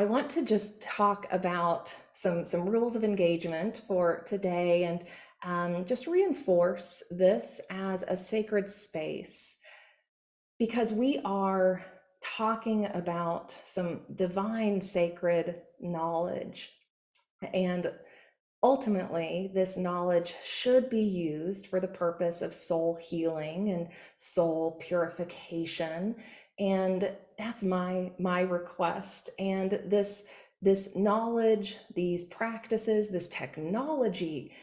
want to just talk about some rules of engagement for today, and just reinforce this as a sacred space, because we are talking about some divine sacred knowledge. And ultimately, this knowledge should be used for the purpose of soul healing and soul purification. And that's my request. And this knowledge, these practices, this technology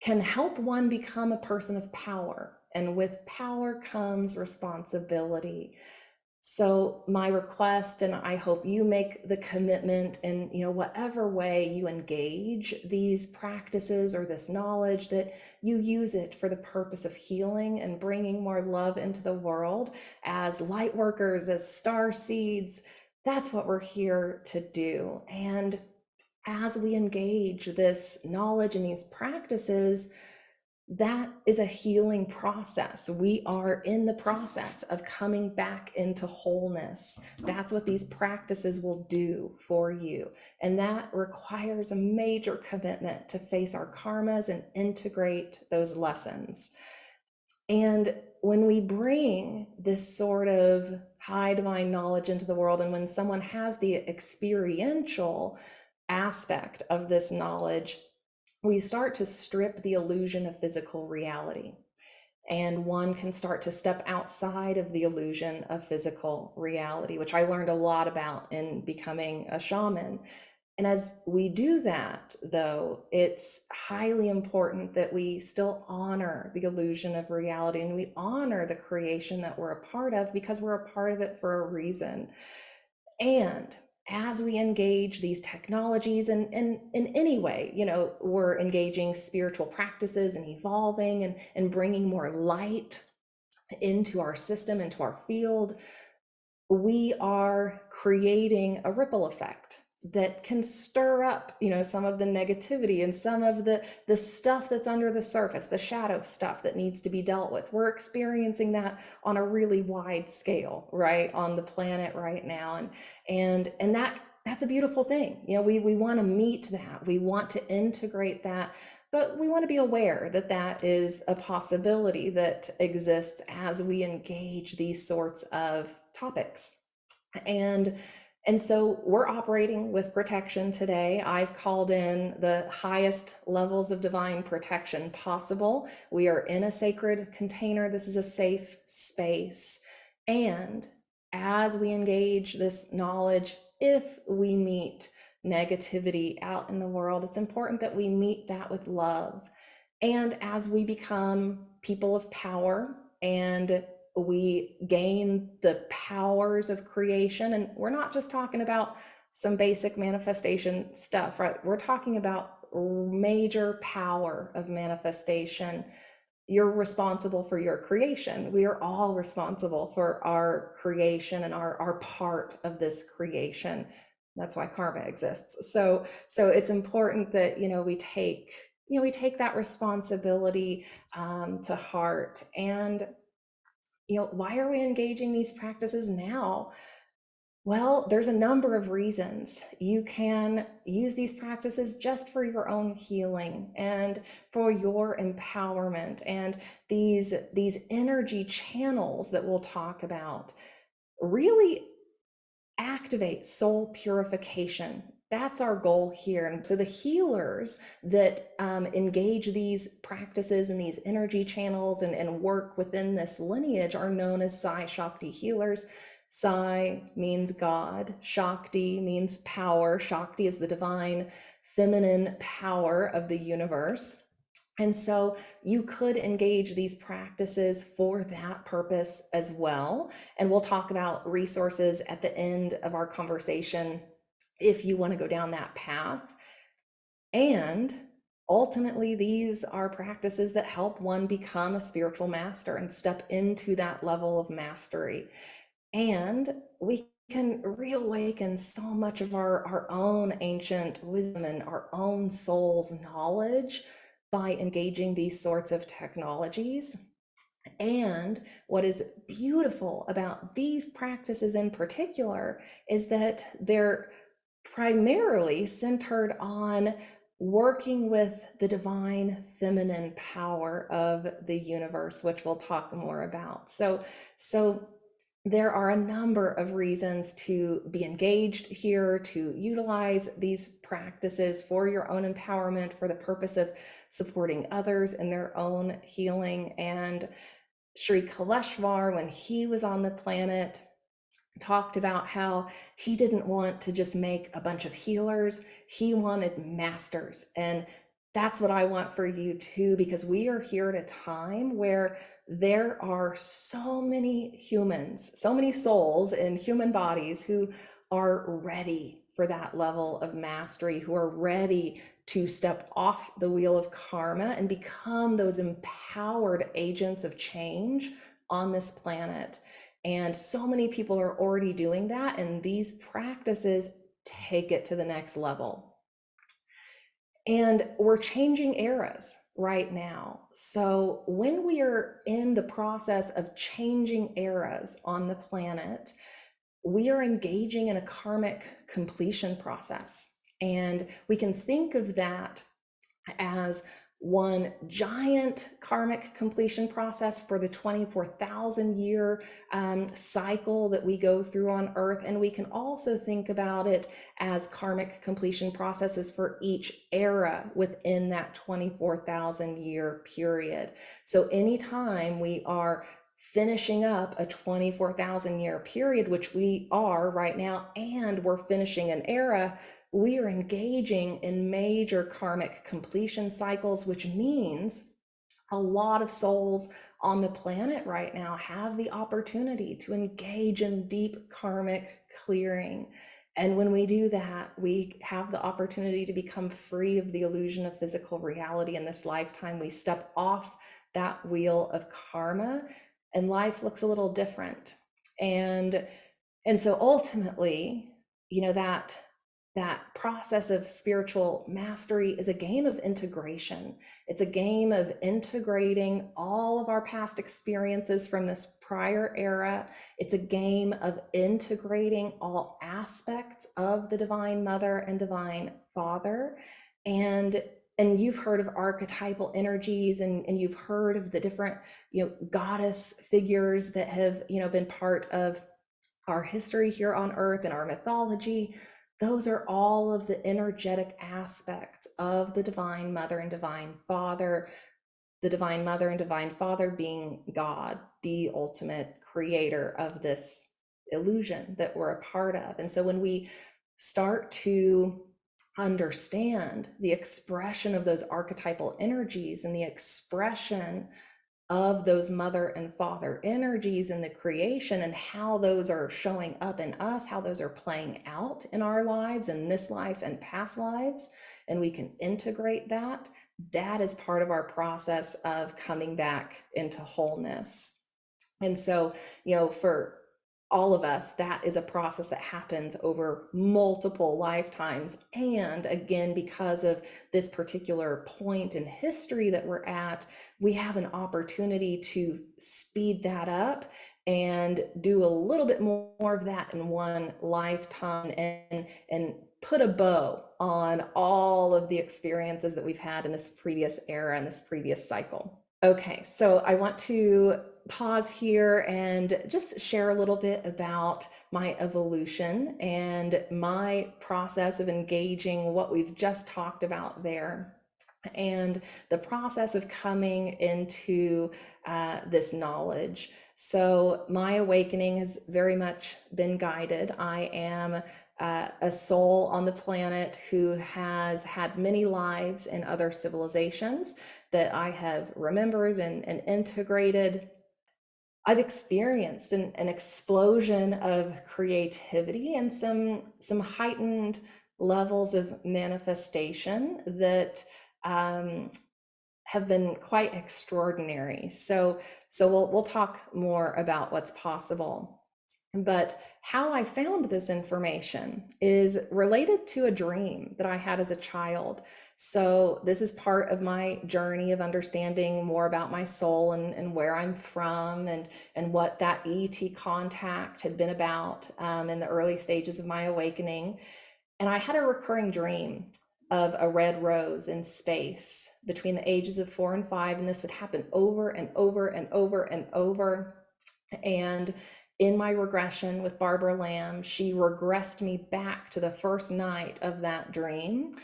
can help one become a person of power. And with power comes responsibility. So my request, and I hope you make the commitment in, whatever way you engage these practices or this knowledge, that you use it for the purpose of healing and bringing more love into the world as light workers, as star seeds. That's what we're here to do. And as we engage this knowledge and these practices, that is a healing process. We are in the process of coming back into wholeness. That's what these practices will do for you. And that requires a major commitment to face our karmas and integrate those lessons. And when we bring this sort of high divine knowledge into the world, and when someone has the experiential aspect of this knowledge, we start to strip the illusion of physical reality. And one can start to step outside of the illusion of physical reality, which I learned a lot about in becoming a shaman. And as we do that, though, it's highly important that we still honor the illusion of reality, and we honor the creation that we're a part of, because we're a part of it for a reason. And as we engage these technologies, and in any way, we're engaging spiritual practices and evolving and bringing more light into our system, into our field, we are creating a ripple effect that can stir up, some of the negativity and some of the stuff that's under the surface, the shadow stuff that needs to be dealt with. We're experiencing that on a really wide scale, right, on the planet right now. And that's a beautiful thing. We want to meet that. We want to integrate that. But we want to be aware that that is a possibility that exists as we engage these sorts of topics. And so we're operating with protection today. I've called in the highest levels of divine protection possible. We are in a sacred container. This is a safe space. And as we engage this knowledge, if we meet negativity out in the world, it's important that we meet that with love. And as we become people of power and we gain the powers of creation, and we're not just talking about some basic manifestation stuff, right? We're talking about major power of manifestation. You're responsible for your creation. We are all responsible for our creation and our part of this creation. That's why karma exists. So it's important that we take that responsibility to heart. And why are we engaging these practices now? Well, there's a number of reasons. You can use these practices just for your own healing and for your empowerment. And these energy channels that we'll talk about really activate soul purification. That's our goal here. And so the healers that engage these practices and these energy channels and work within this lineage are known as Sai Shakti healers. Sai means God, Shakti means power. Shakti is the divine feminine power of the universe. And so you could engage these practices for that purpose as well. And we'll talk about resources at the end of our conversation if you want to go down that path. And ultimately, these are practices that help one become a spiritual master and step into that level of mastery. And we can reawaken so much of our own ancient wisdom and our own soul's knowledge by engaging these sorts of technologies. And what is beautiful about these practices in particular is that they're primarily centered on working with the divine feminine power of the universe, which we'll talk more about. So there are a number of reasons to be engaged here, to utilize these practices for your own empowerment, for the purpose of supporting others in their own healing. And Sri Kaleshwar, when he was on the planet, talked about how he didn't want to just make a bunch of healers, he wanted masters. And that's what I want for you too, because we are here at a time where there are so many humans, so many souls in human bodies who are ready for that level of mastery, who are ready to step off the wheel of karma and become those empowered agents of change on this planet. And so many people are already doing that, and these practices take it to the next level. And we're changing eras right now. So when we are in the process of changing eras on the planet, we are engaging in a karmic completion process. And we can think of that as one giant karmic completion process for the 24,000 year cycle that we go through on Earth. And we can also think about it as karmic completion processes for each era within that 24,000 year period. So anytime we are finishing up a 24,000 year period, which we are right now, and we're finishing an era, we are engaging in major karmic completion cycles, which means a lot of souls on the planet right now have the opportunity to engage in deep karmic clearing. And when we do that, we have the opportunity to become free of the illusion of physical reality in this lifetime. We step off that wheel of karma, and life looks a little different. And so ultimately, that process of spiritual mastery is a game of integration. It's a game of integrating all of our past experiences from this prior era. It's a game of integrating all aspects of the Divine Mother and Divine Father. And you've heard of archetypal energies, and you've heard of the different, goddess figures that have, been part of our history here on Earth and our mythology. Those are all of the energetic aspects of the Divine Mother and Divine Father, the Divine Mother and Divine Father being God, the ultimate creator of this illusion that we're a part of. And so when we start to understand the expression of those archetypal energies and the expression of those mother and father energies in the creation, and how those are showing up in us, how those are playing out in our lives, in this life and past lives, and we can integrate that, that is part of our process of coming back into wholeness. And so, for all of us, that is a process that happens over multiple lifetimes. And again, because of this particular point in history that we're at, we have an opportunity to speed that up and do a little bit more of that in one lifetime, and put a bow on all of the experiences that we've had in this previous era and this previous cycle. Okay, so I want to pause here and just share a little bit about my evolution and my process of engaging what we've just talked about there, and the process of coming into this knowledge. So my awakening has very much been guided. I am a soul on the planet who has had many lives in other civilizations that I have remembered and integrated. I've experienced an explosion of creativity and some heightened levels of manifestation that have been quite extraordinary. So we'll talk more about what's possible. But how I found this information is related to a dream that I had as a child. So this is part of my journey of understanding more about my soul and where I'm from, and what that ET contact had been about in the early stages of my awakening. And I had a recurring dream of a red rose in space between the ages of 4 and 5. And this would happen over and over and over and over. And in my regression with Barbara Lamb, she regressed me back to the first night of that dream.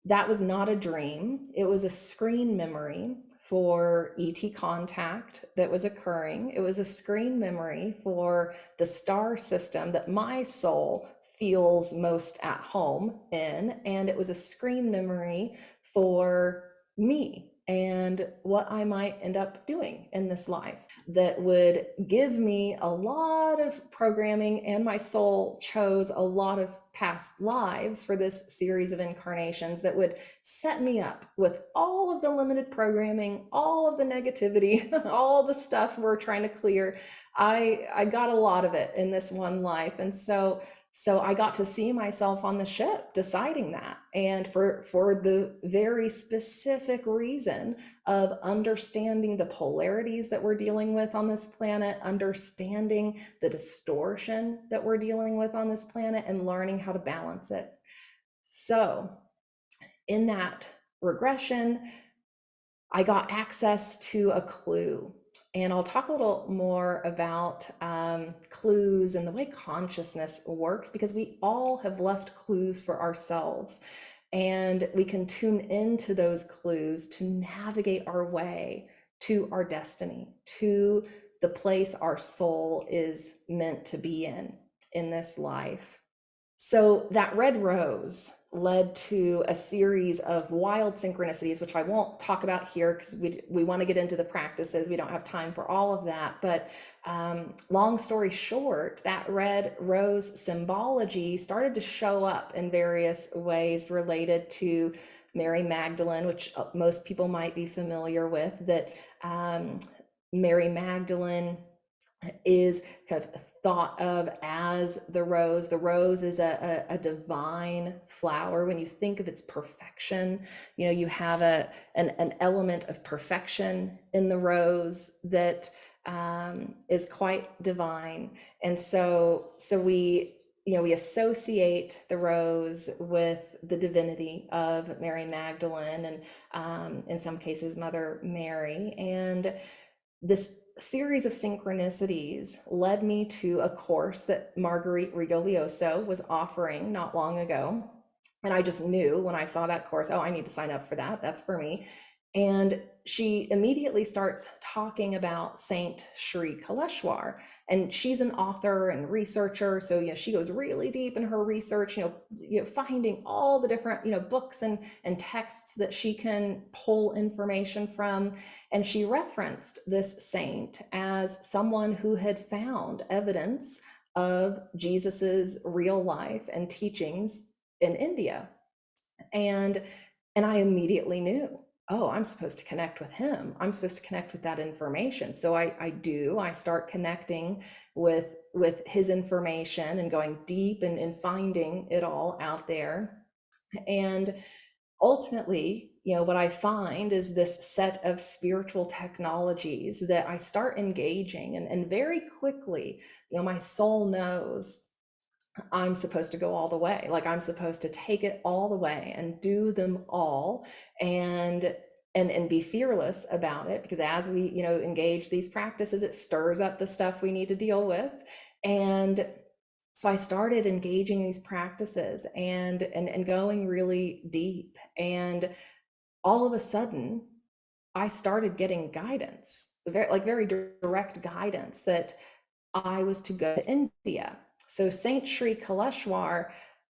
That was not a dream. It was a screen memory for ET contact that was occurring. It was a screen memory for the star system that my soul feels most at home in. And it was a screen memory for me and what I might end up doing in this life that would give me a lot of programming. And my soul chose a lot of past lives for this series of incarnations that would set me up with all of the limited programming, all of the negativity, all the stuff we're trying to clear. I got a lot of it in this one life. And so I got to see myself on the ship deciding that. And for the very specific reason of understanding the polarities that we're dealing with on this planet, understanding the distortion that we're dealing with on this planet, and learning how to balance it. So in that regression, I got access to a clue. And I'll talk a little more about clues and the way consciousness works, because we all have left clues for ourselves. And we can tune into those clues to navigate our way to our destiny, to the place our soul is meant to be in this life. So that red rose led to a series of wild synchronicities, which I won't talk about here because we want to get into the practices. We don't have time for all of that. But long story short, that red rose symbology started to show up in various ways related to Mary Magdalene, which most people might be familiar with, that Mary Magdalene is kind of thought of as the rose. The rose is a divine flower. When you think of its perfection, you have an element of perfection in the rose that is quite divine. And so we associate the rose with the divinity of Mary Magdalene, and in some cases Mother Mary. And this series of synchronicities led me to a course that Marguerite Rigoglioso was offering not long ago. And I just knew when I saw that course, oh, I need to sign up for that. That's for me. And she immediately starts talking about Saint Shri Kaleshwar. And she's an author and researcher. So, she goes really deep in her research, finding all the different, books and texts that she can pull information from. And she referenced this saint as someone who had found evidence of Jesus's real life and teachings in India. And I immediately knew, oh, I'm supposed to connect with him. I'm supposed to connect with that information. So I start connecting with his information and going deep and finding it all out there. And ultimately, what I find is this set of spiritual technologies that I start engaging, and very quickly, my soul knows I'm supposed to go all the way. Like, I'm supposed to take it all the way and do them all, and be fearless about it, because as we engage these practices, it stirs up the stuff we need to deal with. And so I started engaging these practices and going really deep, and all of a sudden I started getting guidance, very direct guidance, that I was to go to India. So Saint Shri Kaleshwar,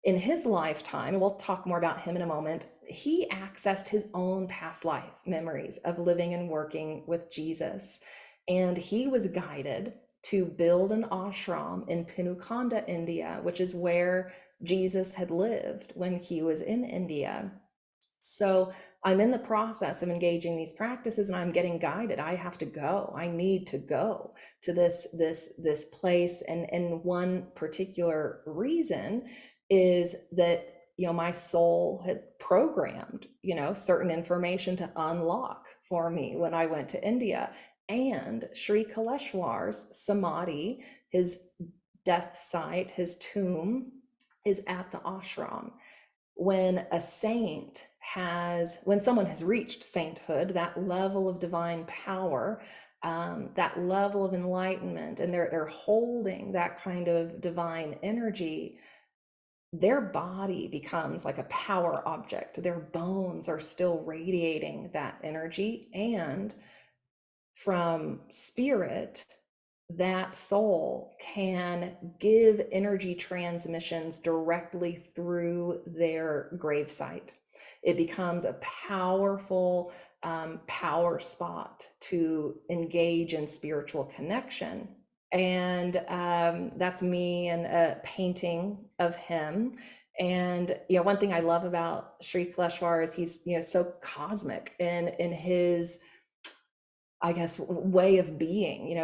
in his lifetime, and we'll talk more about him in a moment, he accessed his own past life memories of living and working with Jesus. And he was guided to build an ashram in Pinukonda, India, which is where Jesus had lived when he was in India. So I'm in the process of engaging these practices, and I'm getting guided. I have to go. I need to go to this place. And one particular reason is that my soul had programmed certain information to unlock for me when I went to India. And Sri Kaleshwar's samadhi, his death site, his tomb, is at the ashram. When someone has reached sainthood, that level of divine power, that level of enlightenment, and they're holding that kind of divine energy, their body becomes like a power object. Their bones are still radiating that energy, and from spirit, that soul can give energy transmissions directly through their gravesite. It becomes a powerful power spot to engage in spiritual connection. And that's me and a painting of him. And one thing I love about Sri Kaleshwar is he's so cosmic in his, I guess, way of being.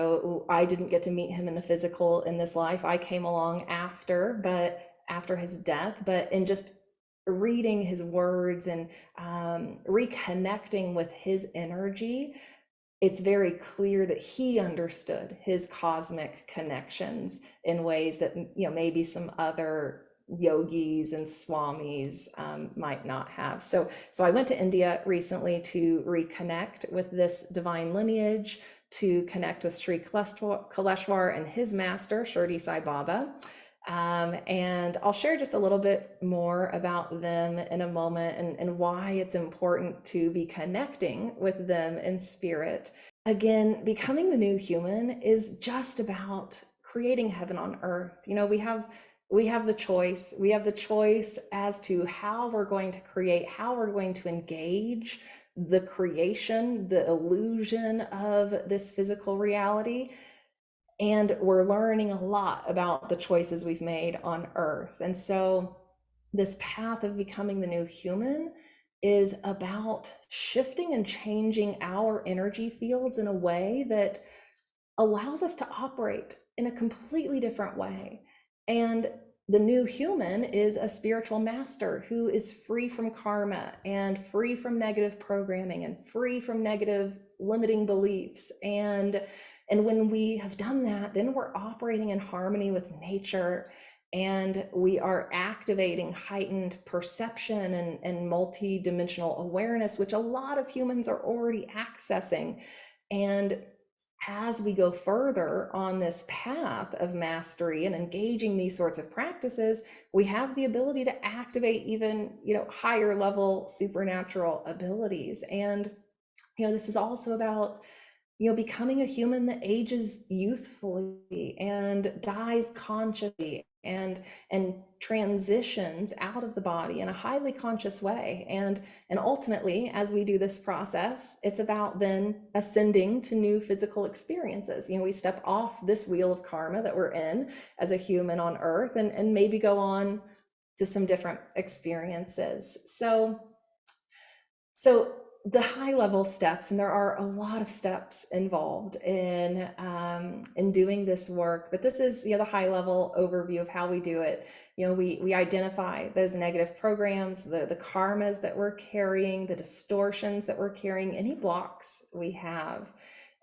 I didn't get to meet him in the physical in this life. I came along after his death, but in just reading his words and reconnecting with his energy, it's very clear that he understood his cosmic connections in ways that maybe some other yogis and swamis might not have. So I went to India recently to reconnect with this divine lineage, to connect with Sri Kaleshwar and his master, Shirdi Sai Baba. And I'll share just a little bit more about them in a moment, and why it's important to be connecting with them in spirit. Again, becoming the new human is just about creating heaven on earth. We have the choice. We have the choice as to how we're going to create, how we're going to engage the creation, the illusion of this physical reality. And we're learning a lot about the choices we've made on earth. And so this path of becoming the new human is about shifting and changing our energy fields in a way that allows us to operate in a completely different way. And the new human is a spiritual master who is free from karma and free from negative programming and free from negative limiting beliefs. And when we have done that, then we're operating in harmony with nature, and we are activating heightened perception and multi-dimensional awareness, which a lot of humans are already accessing. And as we go further on this path of mastery and engaging these sorts of practices, we have the ability to activate even higher level supernatural abilities. And this is also about becoming a human that ages youthfully and dies consciously and transitions out of the body in a highly conscious way. And ultimately, as we do this process, it's about then ascending to new physical experiences. We step off this wheel of karma that we're in as a human on earth, and maybe go on to some different experiences. So the high level steps, and there are a lot of steps involved in doing this work, but this is the high level overview of how we do it. We identify those negative programs, the karmas that we're carrying, the distortions that we're carrying, any blocks we have,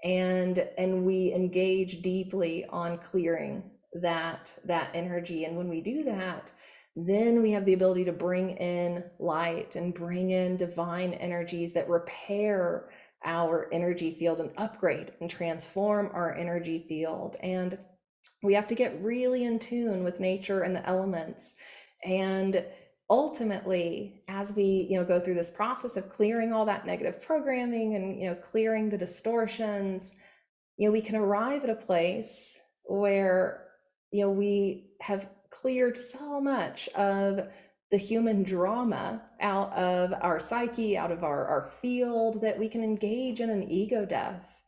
and we engage deeply on clearing that energy. And when we do that, then we have the ability to bring in light and bring in divine energies that repair our energy field and upgrade and transform our energy field. And we have to get really in tune with nature and the elements. And ultimately, as we go through this process of clearing all that negative programming and clearing the distortions, we can arrive at a place where we have cleared so much of the human drama out of our psyche, out of our field, that we can engage in an ego death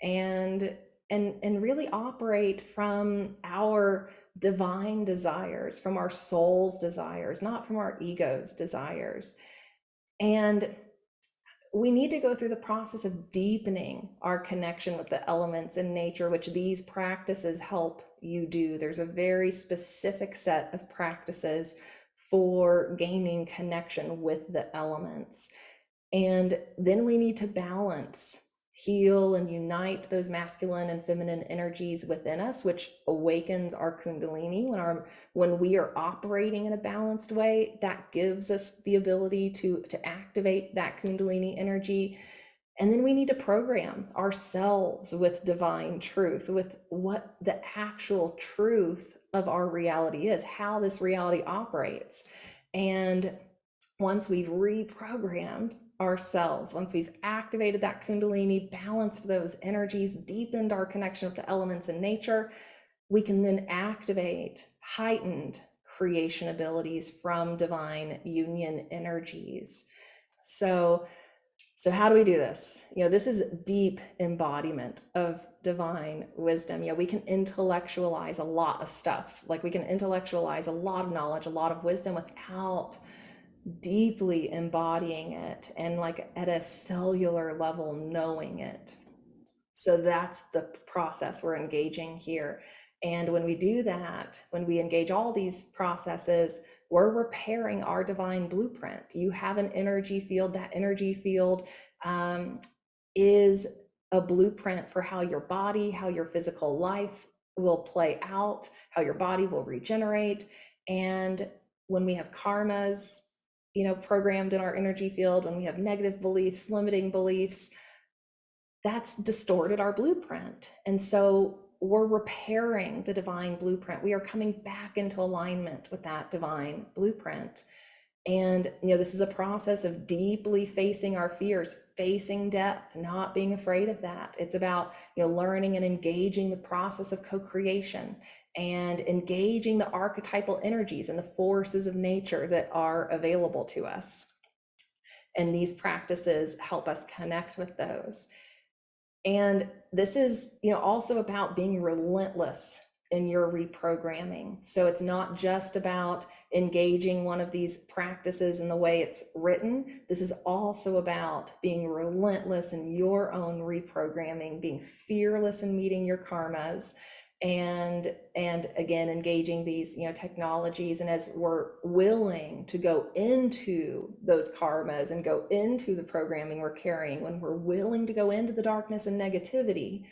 and really operate from our divine desires, from our soul's desires, not from our ego's desires. And we need to go through the process of deepening our connection with the elements in nature, which these practices help you do. There's a very specific set of practices for gaining connection with the elements. And then we need to balance heal and unite those masculine and feminine energies within us, which awakens our kundalini. When we are operating in a balanced way, that gives us the ability to activate that kundalini energy. And then we need to program ourselves with divine truth, with what the actual truth of our reality is, how this reality operates. And once we've reprogrammed ourselves, once we've activated that kundalini, balanced those energies, deepened our connection with the elements in nature, we can then activate heightened creation abilities from divine union energies. So how do we do this? This is deep embodiment of divine wisdom. We can intellectualize a lot of stuff. Like we can intellectualize a lot of knowledge, a lot of wisdom without deeply embodying it and like at a cellular level knowing it. So that's the process we're engaging here. And when we do that, when we engage all these processes, we're repairing our divine blueprint. You have an energy field. That energy field is a blueprint for how your body, how your physical life will play out, how your body will regenerate. And when we have karmas, programmed in our energy field, when we have negative beliefs, limiting beliefs, that's distorted our blueprint. And so we're repairing the divine blueprint. We are coming back into alignment with that divine blueprint. And this is a process of deeply facing our fears, facing death, not being afraid of that. It's about learning and engaging the process of co-creation and engaging the archetypal energies and the forces of nature that are available to us. And these practices help us connect with those. And this is also about being relentless in your reprogramming. So it's not just about engaging one of these practices in the way it's written. This is also about being relentless in your own reprogramming, being fearless in meeting your karmas, and again engaging these technologies. And as we're willing to go into those karmas and go into the programming we're carrying, when we're willing to go into the darkness and negativity,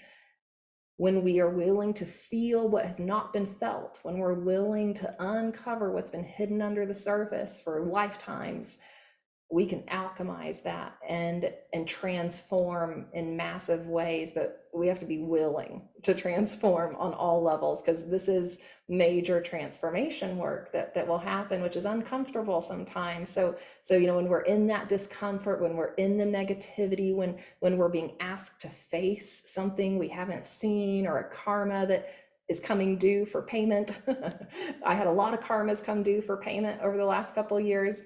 when we are willing to feel what has not been felt, when we're willing to uncover what's been hidden under the surface for lifetimes, we can alchemize that and transform in massive ways. But we have to be willing to transform on all levels, because this is major transformation work that will happen, which is uncomfortable sometimes. So when we're in that discomfort, when we're in the negativity, when we're being asked to face something we haven't seen, or a karma that is coming due for payment. I had a lot of karmas come due for payment over the last couple of years,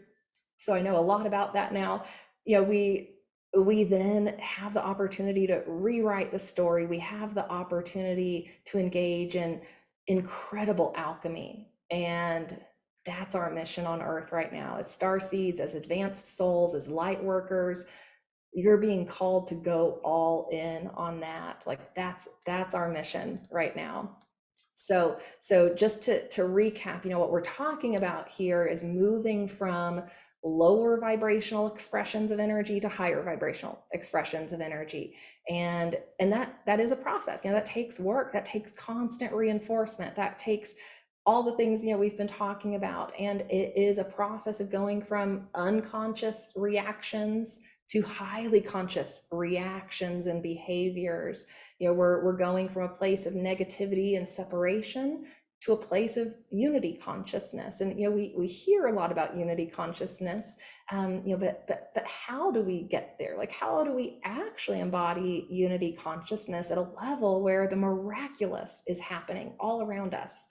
so I know a lot about that now. We then have the opportunity to rewrite the story. We have the opportunity to engage in incredible alchemy. And that's our mission on Earth right now. As star seeds, as advanced souls, as light workers, you're being called to go all in on that. Like that's our mission right now. So just to recap, what we're talking about here is moving from lower vibrational expressions of energy to higher vibrational expressions of energy. And that is a process. That takes work, that takes constant reinforcement, that takes all the things we've been talking about. And it is a process of going from unconscious reactions to highly conscious reactions and behaviors. We're going from a place of negativity and separation to a place of unity consciousness. And we hear a lot about unity consciousness, but how do we get there? Like, how do we actually embody unity consciousness at a level where the miraculous is happening all around us?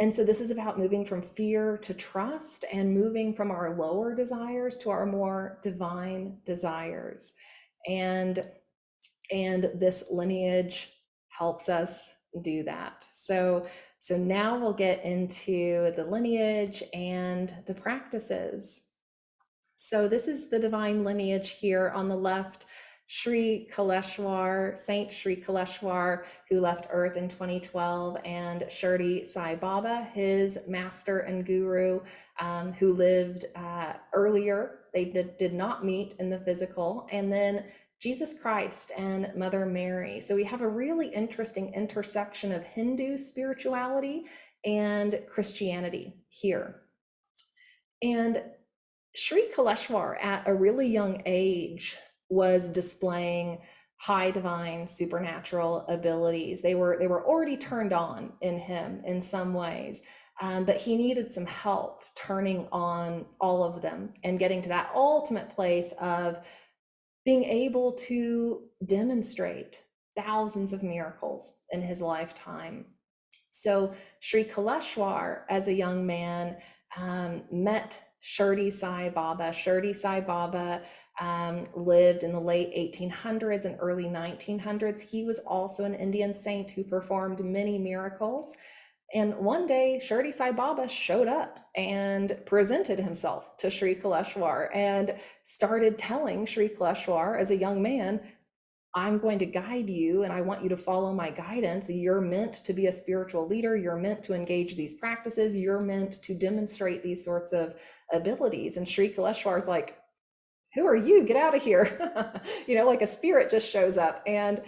And so this is about moving from fear to trust, and moving from our lower desires to our more divine desires. And this lineage helps us do that. So now we'll get into the lineage and the practices. So this is the divine lineage here on the left. Sri Kaleshwar, Saint Sri Kaleshwar, who left Earth in 2012, and Shirdi Sai Baba, his master and guru, who lived earlier. They did not meet in the physical. And then Jesus Christ and Mother Mary. So we have a really interesting intersection of Hindu spirituality and Christianity here. And Sri Kaleshwar, at a really young age, was displaying high divine supernatural abilities. They were already turned on in him in some ways, but he needed some help turning on all of them and getting to that ultimate place of being able to demonstrate thousands of miracles in his lifetime. So Sri Kaleshwar, as a young man, met Shirdi Sai Baba. Shirdi Sai Baba lived in the late 1800s and early 1900s. He was also an Indian saint who performed many miracles. And one day, Shirdi Sai Baba showed up and presented himself to Sri Kaleshwar and started telling Sri Kaleshwar, as a young man, I'm going to guide you and I want you to follow my guidance. You're meant to be a spiritual leader. You're meant to engage these practices. You're meant to demonstrate these sorts of abilities. And Sri Kaleshwar is like, who are you? Get out of here. Like a spirit just shows up. And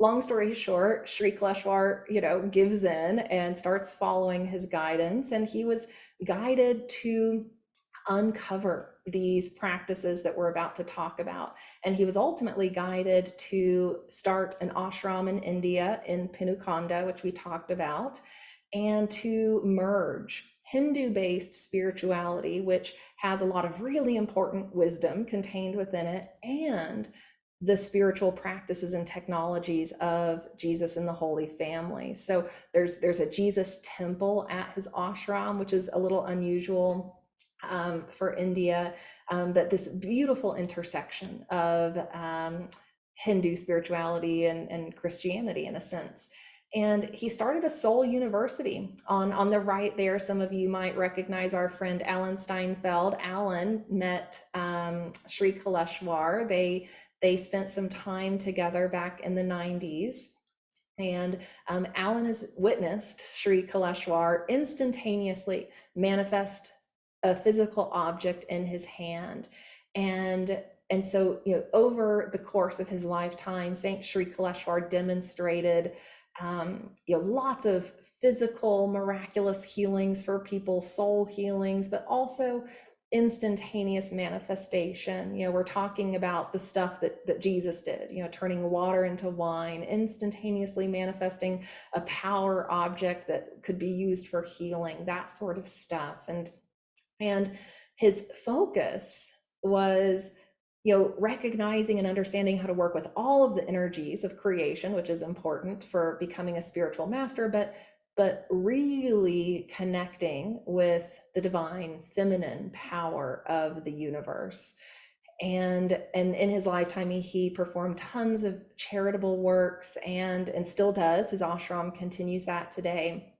long story short, Sri Kaleshwar, gives in and starts following his guidance. And he was guided to uncover these practices that we're about to talk about. And he was ultimately guided to start an ashram in India, in Pinukonda, which we talked about, and to merge Hindu-based spirituality, which has a lot of really important wisdom contained within it, and the spiritual practices and technologies of Jesus and the Holy Family. So there's a Jesus temple at his ashram, which is a little unusual for India, but this beautiful intersection of Hindu spirituality and Christianity in a sense. And he started a soul university. On the right there, some of you might recognize our friend Alan Steinfeld. Alan met Sri Kaleshwar. They spent some time together back in the 90s. And Alan has witnessed Sri Kaleshwar instantaneously manifest a physical object in his hand. And so, over the course of his lifetime, Saint Sri Kaleshwar demonstrated lots of physical miraculous healings for people, soul healings, but also instantaneous manifestation. We're talking about the stuff that Jesus did, turning water into wine, instantaneously manifesting a power object that could be used for healing, that sort of stuff. And his focus was recognizing and understanding how to work with all of the energies of creation, which is important for becoming a spiritual master, but really connecting with the divine feminine power of the universe. And in his lifetime, he performed tons of charitable works and still does. His ashram continues that today.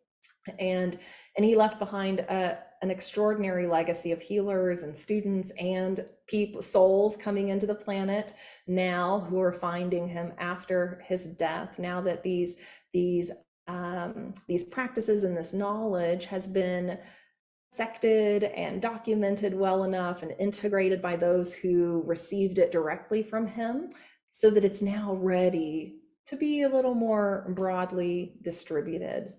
And he left behind an extraordinary legacy of healers and students and people, souls coming into the planet now who are finding him after his death. Now that these practices and this knowledge has been dissected and documented well enough and integrated by those who received it directly from him, so that it's now ready to be a little more broadly distributed.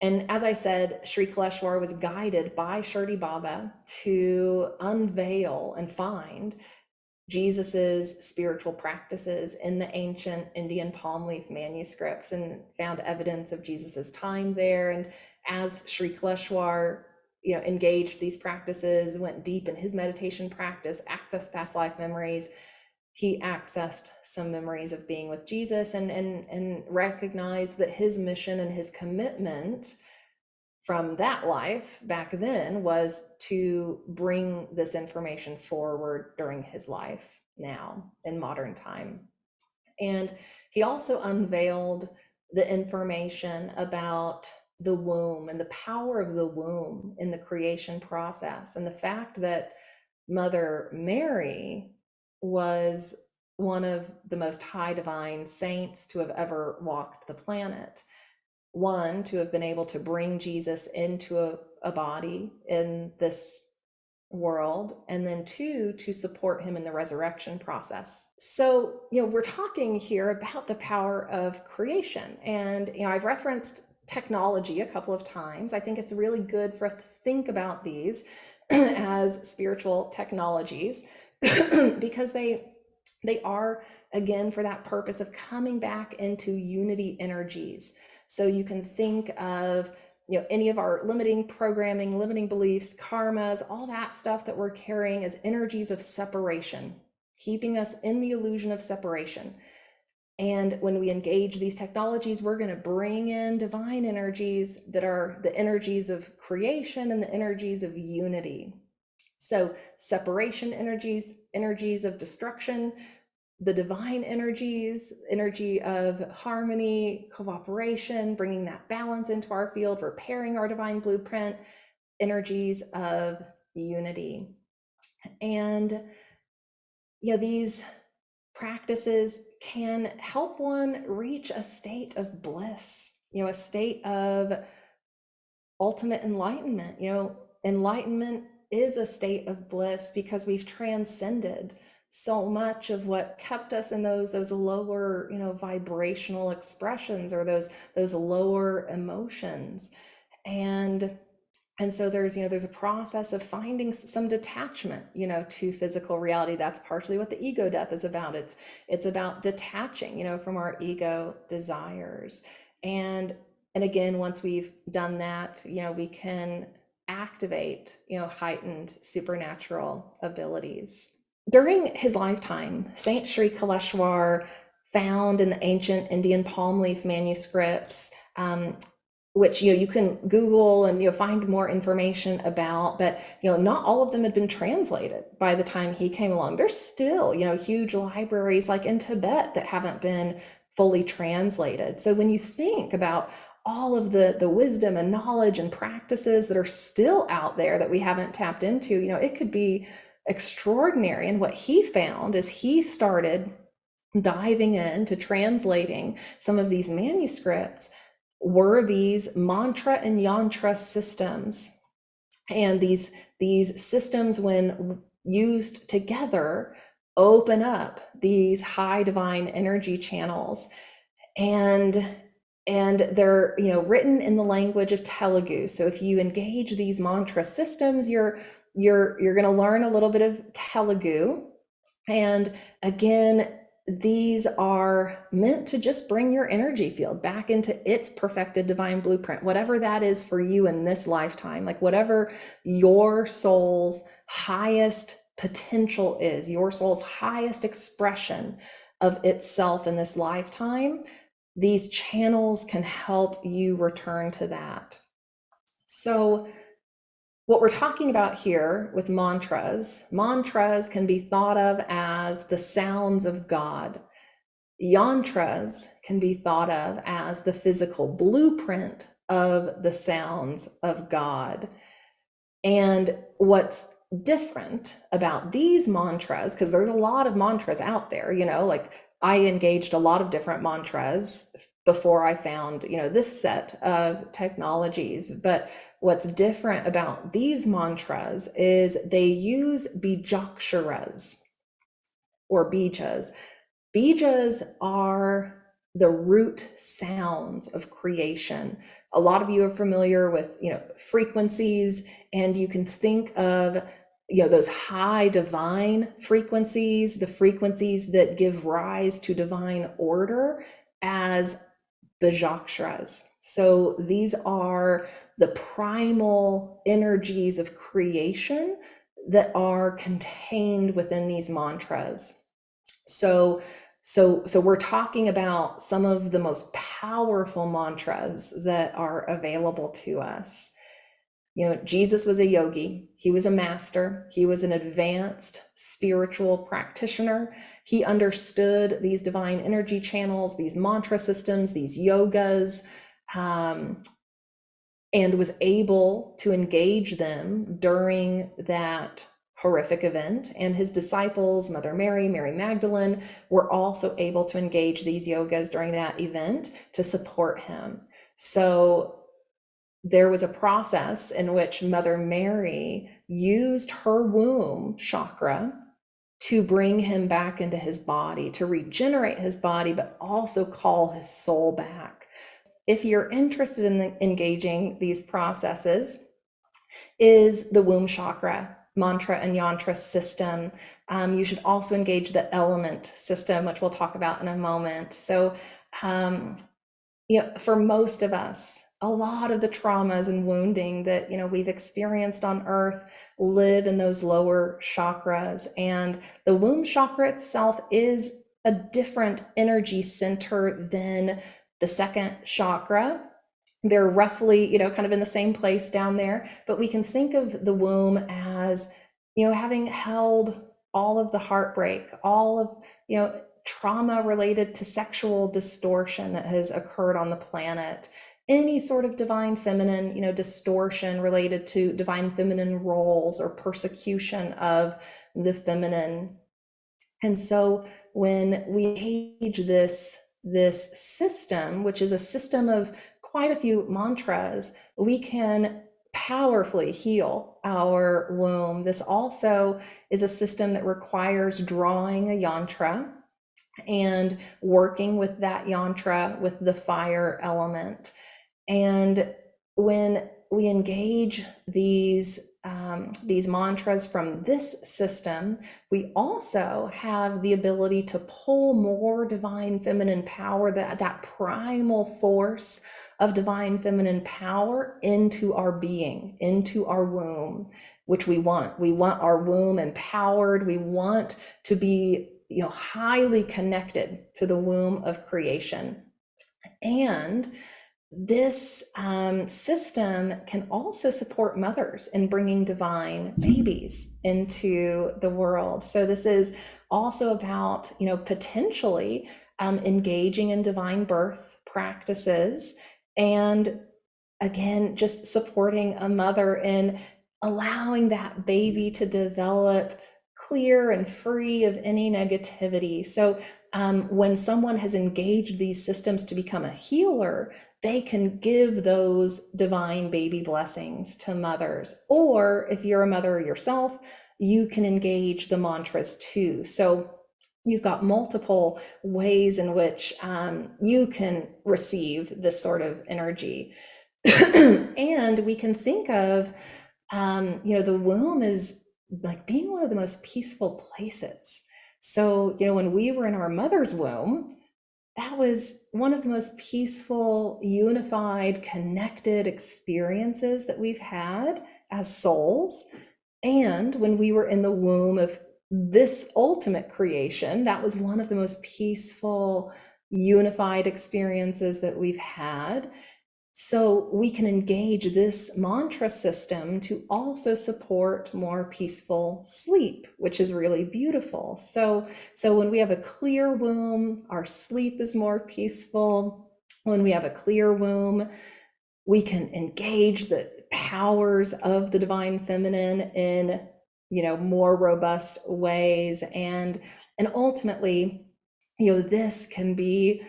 And as I said, Sri Kaleshwar was guided by Shirdi Baba to unveil and find Jesus's spiritual practices in the ancient Indian palm leaf manuscripts, and found evidence of Jesus's time there. And as Sri Kaleshwar, engaged these practices, went deep in his meditation practice, accessed past life memories, he accessed some memories of being with Jesus and recognized that his mission and his commitment from that life back then was to bring this information forward during his life now in modern time. And he also unveiled the information about the womb and the power of the womb in the creation process, and the fact that Mother Mary was one of the most high divine saints to have ever walked the planet. One, to have been able to bring Jesus into a body in this world, and then 2, to support him in the resurrection process. So, we're talking here about the power of creation. And, I've referenced technology a couple of times. I think it's really good for us to think about these as spiritual technologies because they are, again, for that purpose of coming back into unity energies. So you can think of any of our limiting programming, limiting beliefs, karmas, all that stuff that we're carrying as energies of separation, keeping us in the illusion of separation. And when we engage these technologies, we're going to bring in divine energies that are the energies of creation and the energies of unity. So separation energies, energies of destruction, the divine energies, energy of harmony, cooperation, bringing that balance into our field, repairing our divine blueprint, energies of unity. And these practices can help one reach a state of bliss, a state of ultimate enlightenment. Enlightenment is a state of bliss because we've transcended so much of what kept us in those lower, vibrational expressions, or those lower emotions. And so there's a process of finding some detachment, to physical reality. That's partially what the ego death is about. It's about detaching, from our ego desires. And again, once we've done that, we can activate, heightened supernatural abilities. During his lifetime, Saint Sri Kaleshwar found in the ancient Indian palm leaf manuscripts, which you can Google and find more information about, but not all of them had been translated by the time he came along. There's still huge libraries like in Tibet that haven't been fully translated. So when you think about all of the wisdom and knowledge and practices that are still out there that we haven't tapped into, it could be extraordinary. And what he found is he started diving into translating some of these manuscripts were these mantra and yantra systems. And these systems, when used together, open up these high divine energy channels. And they're written in the language of Telugu. So if you engage these mantra systems, you're going to learn a little bit of Telugu. And again, these are meant to just bring your energy field back into its perfected divine blueprint, whatever that is for you in this lifetime, like whatever your soul's highest potential is, your soul's highest expression of itself in this lifetime. These channels can help you return to that. So what we're talking about here with mantras can be thought of as the sounds of God. Yantras can be thought of as the physical blueprint of the sounds of God. And what's different about these mantras, because there's a lot of mantras out there, like I engaged a lot of different mantras before I found, this set of technologies. But what's different about these mantras is they use bijaksharas or bijas. Bijas are the root sounds of creation. A lot of you are familiar with, frequencies, and you can think of, those high divine frequencies, the frequencies that give rise to divine order, as bijaksharas. So these are the primal energies of creation that are contained within these mantras. So we're talking about some of the most powerful mantras that are available to us. Jesus was a yogi. He was a master. He was an advanced spiritual practitioner. He understood these divine energy channels, these mantra systems, these yogas, and was able to engage them during that horrific event. And his disciples, Mother Mary, Mary Magdalene, were also able to engage these yogas during that event to support him. So there was a process in which Mother Mary used her womb chakra to bring him back into his body, to regenerate his body, but also call his soul back. If you're interested in engaging these processes, is the womb chakra, mantra and yantra system. You should also engage the element system, which we'll talk about in a moment. So, for most of us, a lot of the traumas and wounding that we've experienced on earth live in those lower chakras, and the womb chakra itself is a different energy center than the second chakra. They're roughly, kind of in the same place down there, but we can think of the womb as, having held all of the heartbreak, all of, trauma related to sexual distortion that has occurred on the planet, any sort of divine feminine, distortion related to divine feminine roles or persecution of the feminine. And so when we engage this system, which is a system of quite a few mantras, we can powerfully heal our womb. This also is a system that requires drawing a yantra and working with that yantra with the fire element. And when we engage these mantras from this system, we also have the ability to pull more divine feminine power, that primal force of divine feminine power into our being, into our womb, which we want. We want our womb empowered. We want to be, highly connected to the womb of creation. And this system can also support mothers in bringing divine babies into the world. So this is also about, potentially engaging in divine birth practices, and again, just supporting a mother in allowing that baby to develop clear and free of any negativity. So when someone has engaged these systems to become a healer, they can give those divine baby blessings to mothers. Or if you're a mother yourself, you can engage the mantras too. So you've got multiple ways in which you can receive this sort of energy. And we can think of, the womb is like being one of the most peaceful places. So, when we were in our mother's womb, that was one of the most peaceful, unified, connected experiences that we've had as souls. And when we were in the womb of this ultimate creation, that was one of the most peaceful, unified experiences that we've had. So we can engage this mantra system to also support more peaceful sleep, which is really beautiful. So when we have a clear womb, our sleep is more peaceful. When we have a clear womb, we can engage the powers of the divine feminine in, more robust ways. And ultimately, this can be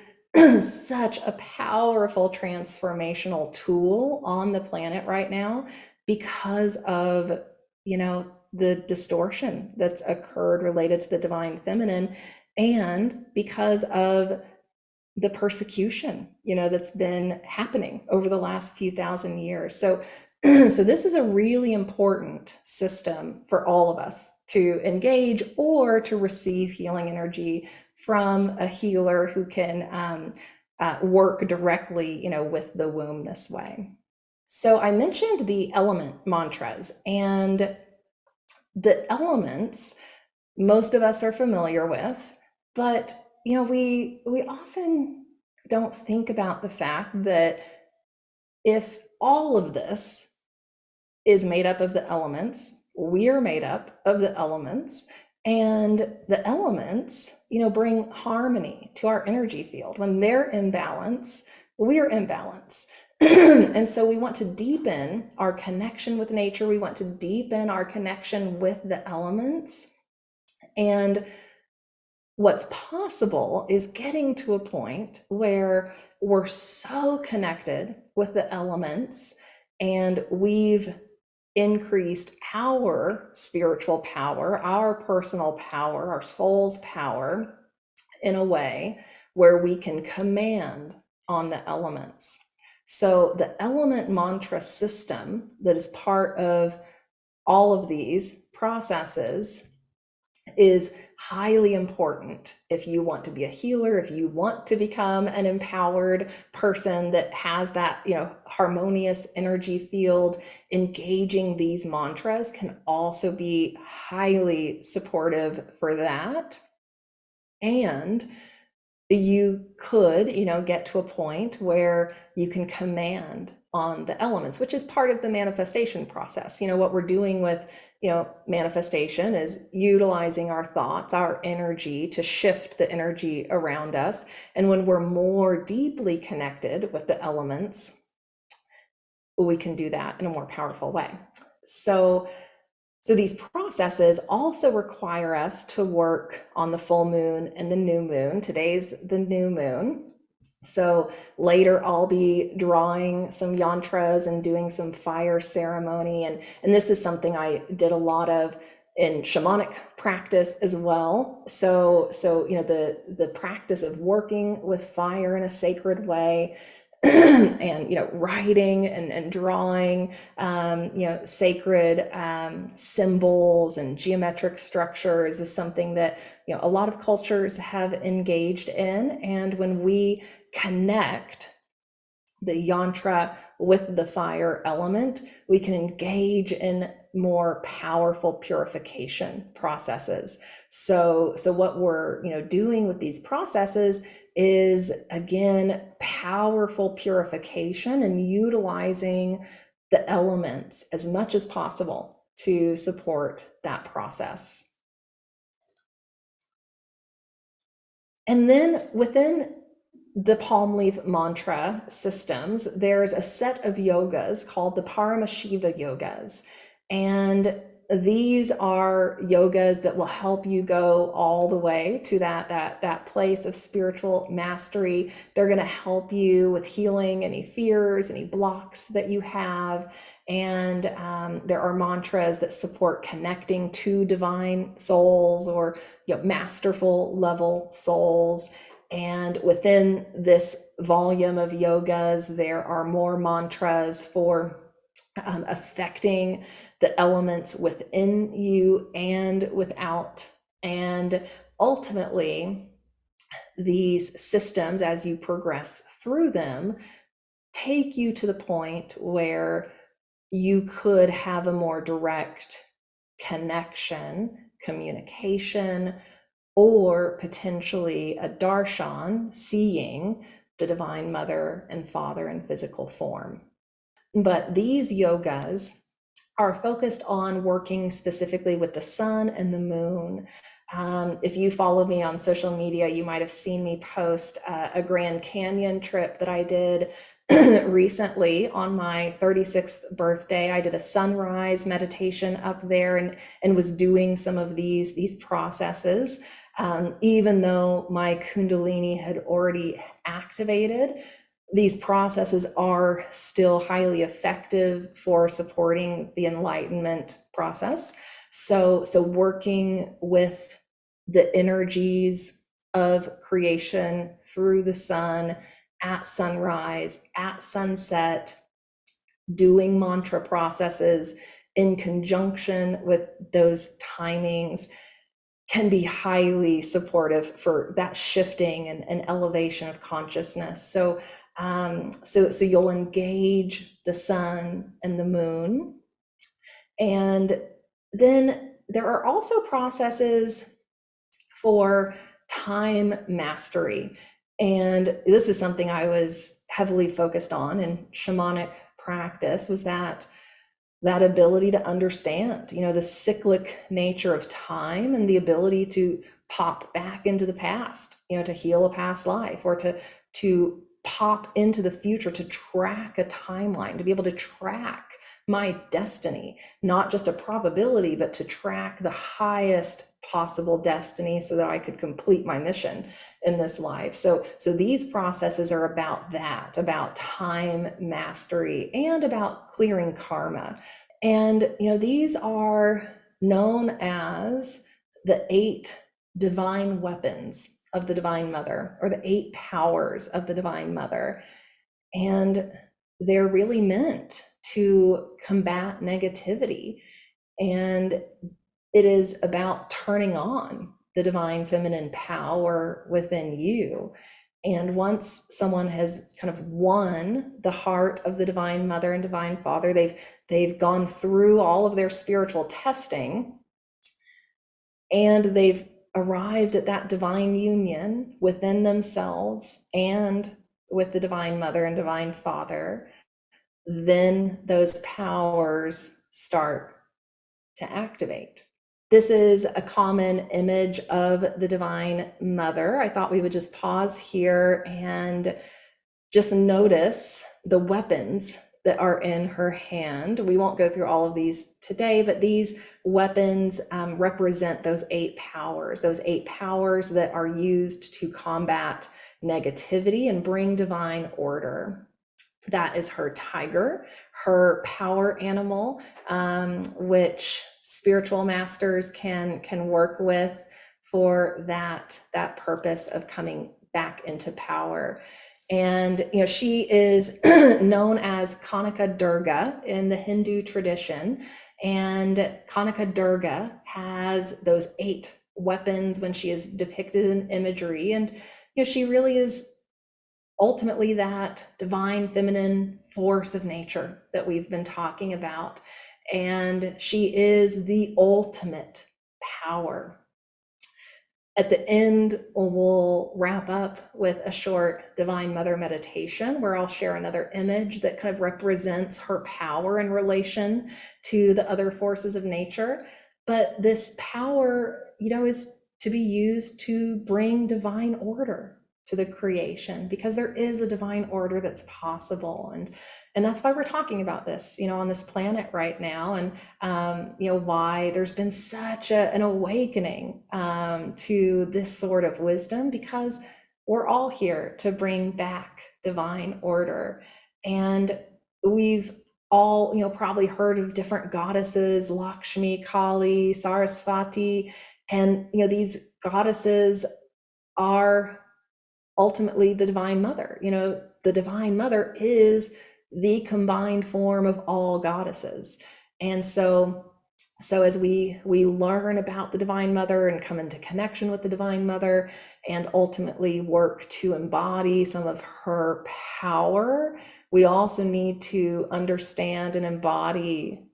such a powerful transformational tool on the planet right now because of, the distortion that's occurred related to the divine feminine, and because of the persecution, that's been happening over the last few thousand years. So this is a really important system for all of us to engage or to receive healing energy from a healer who can work directly, with the womb this way. So I mentioned the element mantras, and the elements most of us are familiar with, but we often don't think about the fact that if all of this is made up of the elements, we are made up of the elements, and the elements, bring harmony to our energy field. When they're in balance, we're in balance. And so we want to deepen our connection with nature. We want to deepen our connection with the elements. And what's possible is getting to a point where we're so connected with the elements and we've increased our spiritual power, our personal power, our soul's power in a way where we can command on the elements. So the element mantra system that is part of all of these processes is highly important if you want to be a healer, if you want to become an empowered person that has that, harmonious energy field. Engaging these mantras can also be highly supportive for that. And you could, get to a point where you can command on the elements, which is part of the manifestation process. What we're doing with, manifestation is utilizing our thoughts, our energy to shift the energy around us. And when we're more deeply connected with the elements, we can do that in a more powerful way. So these processes also require us to work on the full moon and the new moon. Today's the new moon. So later I'll be drawing some yantras and doing some fire ceremony. And this is something I did a lot of in shamanic practice as well. So the practice of working with fire in a sacred way, and writing and drawing sacred symbols and geometric structures is something that a lot of cultures have engaged in. And when we connect the yantra with the fire element, we can engage in more powerful purification processes. So what we're doing with these processes is, again, powerful purification and utilizing the elements as much as possible to support that process. And then within the palm leaf mantra systems, there's a set of yogas called the Paramashiva Yogas. And these are yogas that will help you go all the way to that place of spiritual mastery. They're going to help you with healing any fears, any blocks that you have. And there are mantras that support connecting to divine souls or masterful level souls. And within this volume of yogas, there are more mantras for affecting the elements within you and without. And ultimately, these systems, as you progress through them, take you to the point where you could have a more direct connection, communication, or potentially a darshan, seeing the Divine Mother and Father in physical form. But these yogas are focused on working specifically with the sun and the moon. If you follow me on social media, you might have seen me post a Grand Canyon trip that I did recently on my 36th birthday. I did a sunrise meditation up there and was doing some of these processes. Even though my Kundalini had already activated, these processes are still highly effective for supporting the enlightenment process. So working with the energies of creation through the sun, at sunrise, at sunset, doing mantra processes in conjunction with those timings can be highly supportive for that shifting and elevation of consciousness. So you'll engage the sun and the moon. And then there are also processes for time mastery. And this is something I was heavily focused on in shamanic practice, was that ability to understand, the cyclic nature of time and the ability to pop back into the past, to heal a past life, or to pop into the future, to track a timeline, to be able to track my destiny, not just a probability, but to track the highest possible destiny so that I could complete my mission in this life. So these processes are about that, about time mastery and about clearing karma. And, these are known as the 8 divine weapons of the Divine Mother, or the 8 powers of the Divine Mother. And they're really meant to combat negativity. And it is about turning on the divine feminine power within you. And once someone has kind of won the heart of the Divine Mother and Divine Father, they've gone through all of their spiritual testing, and they've arrived at that divine union within themselves and with the Divine Mother and Divine Father, then those powers start to activate. This is a common image of the Divine Mother. I thought we would just pause here and just notice the weapons that are in her hand. We won't go through all of these today, but these weapons represent those 8 powers that are used to combat negativity and bring divine order. That is her tiger, her power animal, which spiritual masters can work with for that purpose of coming back into power. And she is known as Kanaka Durga in the Hindu tradition, and Kanaka Durga has those 8 weapons when she is depicted in imagery. And she really is ultimately that divine feminine force of nature that we've been talking about. And she is the ultimate power. At the end, we'll wrap up with a short Divine Mother meditation where I'll share another image that kind of represents her power in relation to the other forces of nature. But this power, is to be used to bring divine order to the creation, because there is a divine order that's possible. And that's why we're talking about this, on this planet right now, and why there's been such an awakening to this sort of wisdom, because we're all here to bring back divine order. And we've all, probably heard of different goddesses, Lakshmi, Kali, Saraswati, and these goddesses are ultimately the Divine Mother. The Divine Mother is the combined form of all goddesses. And so as we learn about the Divine Mother and come into connection with the Divine Mother and ultimately work to embody some of her power, we also need to understand and embody,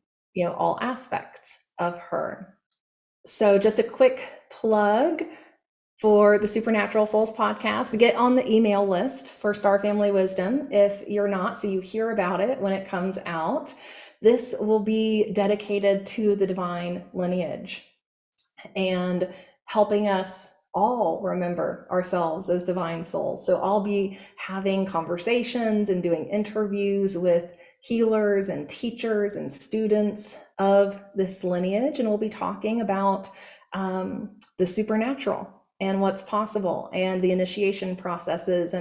all aspects of her. So just a quick plug for the Supernatural Souls podcast. Get on the email list for Star Family Wisdom if you're not, so you hear about it when it comes out. This will be dedicated to the divine lineage and helping us all remember ourselves as divine souls. So I'll be having conversations and doing interviews with healers and teachers and students of this lineage, and we'll be talking about the supernatural and what's possible, and the initiation processes,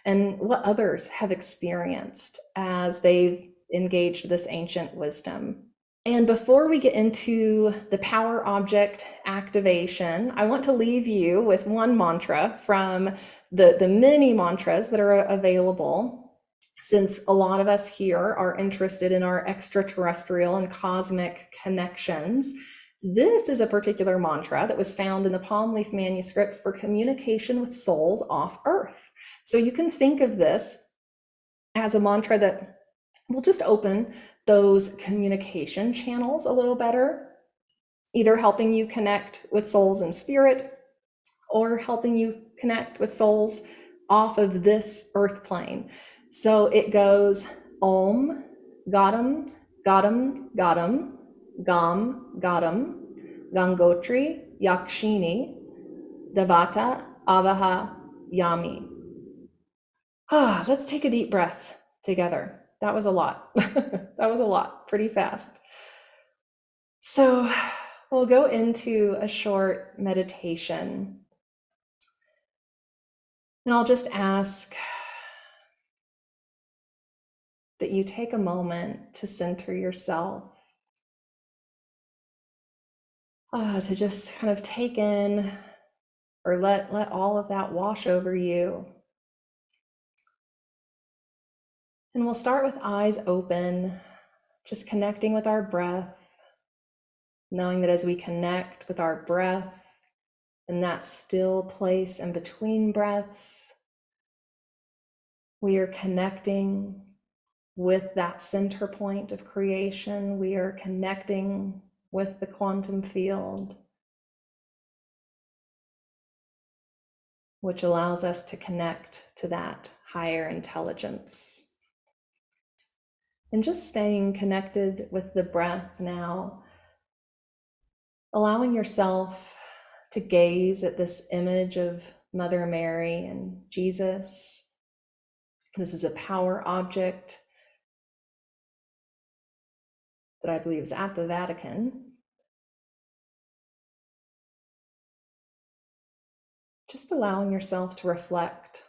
and what others have experienced as they've engaged this ancient wisdom. And before we get into the power object activation, I want to leave you with one mantra from the many mantras that are available, since a lot of us here are interested in our extraterrestrial and cosmic connections. This is a particular mantra that was found in the palm leaf manuscripts for communication with souls off Earth. So you can think of this as a mantra that will just open those communication channels a little better, either helping you connect with souls in spirit or helping you connect with souls off of this earth plane. So it goes Om, Gadam, Gadam, Gadam, Gam, Gadam, Gangotri, Yakshini, Devata, Avaha, Yami. Let's take a deep breath together. that was a lot. That was a lot, pretty fast. So we'll go into a short meditation. And I'll just ask that you take a moment to center yourself, to just kind of take in or let all of that wash over you. And we'll start with eyes open, just connecting with our breath, knowing that as we connect with our breath in that still place in between breaths, we are connecting with that center point of creation. We are connecting with the quantum field, which allows us to connect to that higher intelligence. And just staying connected with the breath now, allowing yourself to gaze at this image of Mother Mary and Jesus. This is a power object that I believe is at the Vatican. Just allowing yourself to reflect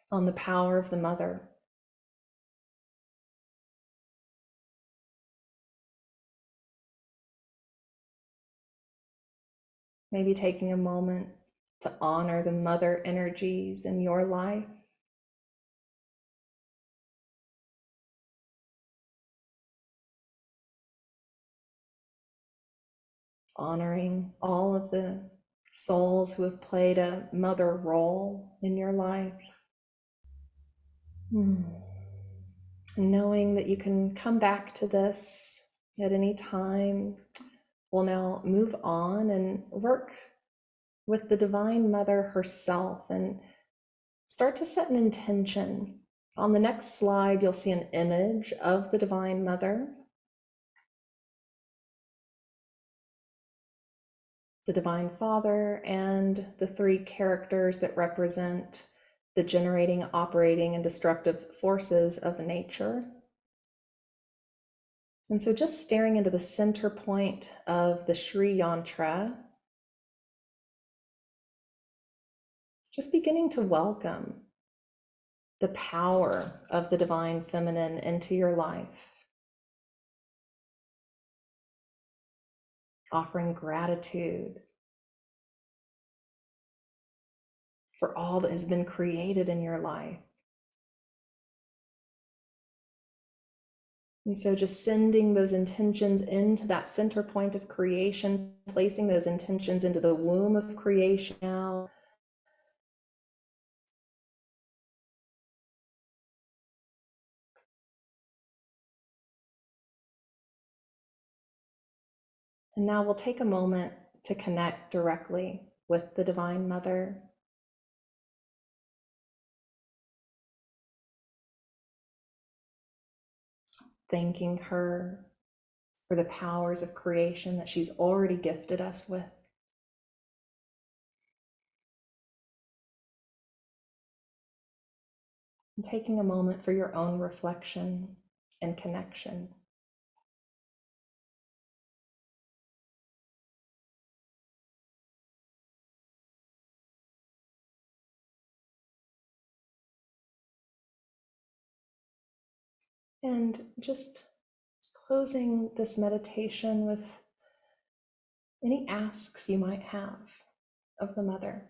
on the power of the Mother. Maybe taking a moment to honor the Mother energies in your life. Honoring all of the souls who have played a mother role in your life. Knowing that you can come back to this at any time. We'll now move on and work with the Divine Mother herself and start to set an intention. On the next slide, you'll see an image of the Divine Mother, the Divine Father, and the three characters that represent the generating, operating, and destructive forces of nature. And so just staring into the center point of the Sri Yantra, just beginning to welcome the power of the Divine Feminine into your life. Offering gratitude for all that has been created in your life. And so just sending those intentions into that center point of creation, placing those intentions into the womb of creation now. And now we'll take a moment to connect directly with the Divine Mother. Thanking her for the powers of creation that she's already gifted us with. And taking a moment for your own reflection and connection. And just closing this meditation with any asks you might have of the Mother,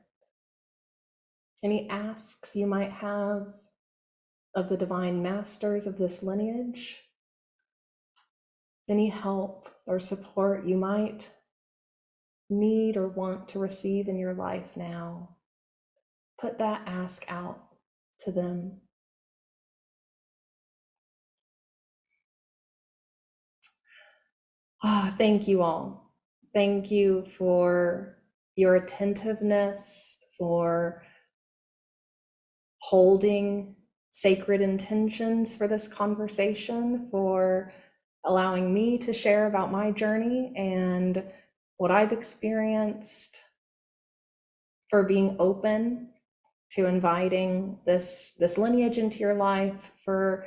any asks you might have of the Divine Masters of this lineage, any help or support you might need or want to receive in your life now. Put that ask out to them. Thank you all. Thank you for your attentiveness, for holding sacred intentions for this conversation, for allowing me to share about my journey and what I've experienced, for being open to inviting this lineage into your life, for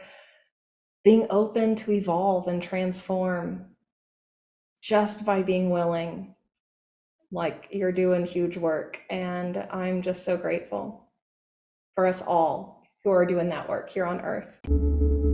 being open to evolve and transform just by being willing. Like, you're doing huge work, and I'm just so grateful for us all who are doing that work here on earth.